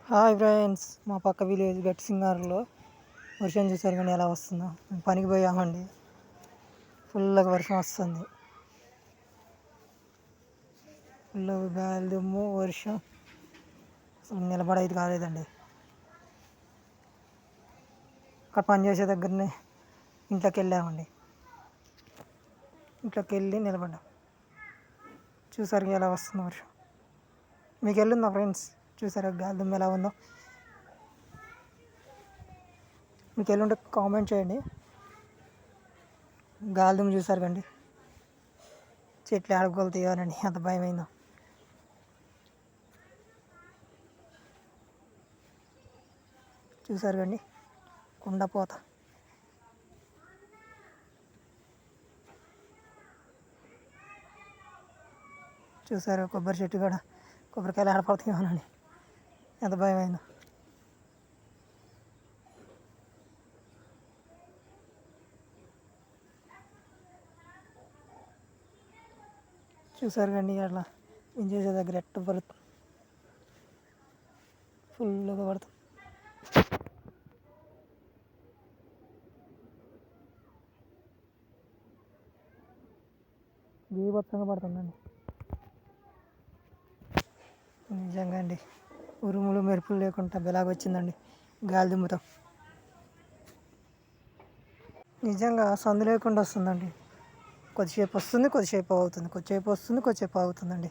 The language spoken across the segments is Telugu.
హాయ్ ఫ్రెండ్స్, మా పక్క విలేజ్ గట్సింగారులో వర్షం చూసారు కానీ ఎలా వస్తుందో. మేము పనికి పోయామండి. ఫుల్గా వర్షం వస్తుంది. ఫుల్ గాలి దుమ్ము వర్షం అసలు నిలబడేది కాలేదండి. అక్కడ పని చేసే దగ్గరనే ఇంట్లోకి వెళ్ళామండి. ఇంట్లోకి వెళ్ళి నిలబడ్డాం. చూసారు ఎలా వస్తుందో వర్షం. మీకు వెళ్ళిందా ఫ్రెండ్స్? చూసారా గాలి దుమ్ము ఎలా ఉందో? మీకు వెళ్ళుంటే కామెంట్ చేయండి. గాలి దుమ్ము చూసారు కండి, చెట్లు ఆడుకోలుతాయని అంత భయమైందో. చూసారు కండి, కుండపోత. చూసారు కొబ్బరి చెట్టు కూడా కొబ్బరికాయలు ఆడపడుతున్నాయని ఎంత భయమైందో. చూసారు కండి అట్లా నేను చేసే దగ్గర ఎట్ట పడుతుంది, ఫుల్గా పడుతుంది. బీభత్సంగా పడుతుందండి. నిజంగా అండి, ఉరుములు మెరుపులు లేకుండా బెలాగ వచ్చిందండి గాలి దుమ్ముతో. నిజంగా సందు లేకుండా వస్తుందండి. కొద్దిసేపు వస్తుంది, కొద్దిసేపు అవుతుంది, కొద్దిసేపు వస్తుంది, కొద్దిసేపు అవుతుందండి.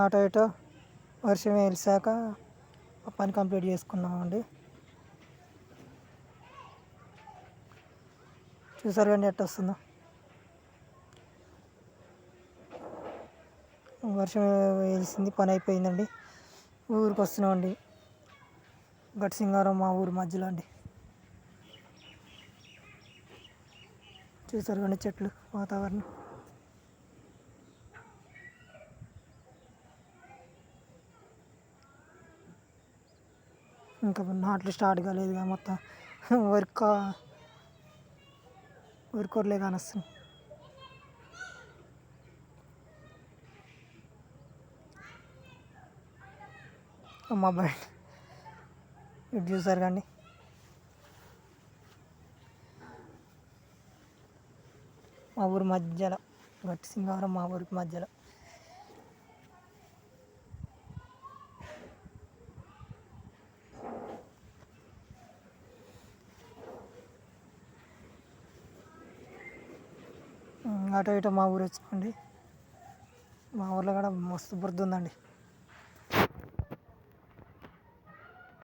ఆటో ఇటో వర్షం వెలిసాక పని కంప్లీట్ చేసుకున్నామండి. చూసారు కానీ ఎట్ట వస్తుందో. వర్షం వెలిసింది, పని అయిపోయిందండి. ఊరికి వస్తున్నామండి. గట్సింగారం మా ఊరు మధ్యలో అండి. చూసారు కానీ చెట్లు, వాతావరణం. ఇంకా నాట్లు స్టార్ట్ కాలేదుగా, మొత్తం వర్కర్లే కానొస్తుంది. మా బండి ఇటు చూసారు కానీ మా ఊరి మధ్యలో గట్సింగారం మా ఊరికి మధ్యలో. అటో ఇటో మా ఊరు వచ్చండి. మా ఊర్లో కూడా మస్తు బురద ఉందండి.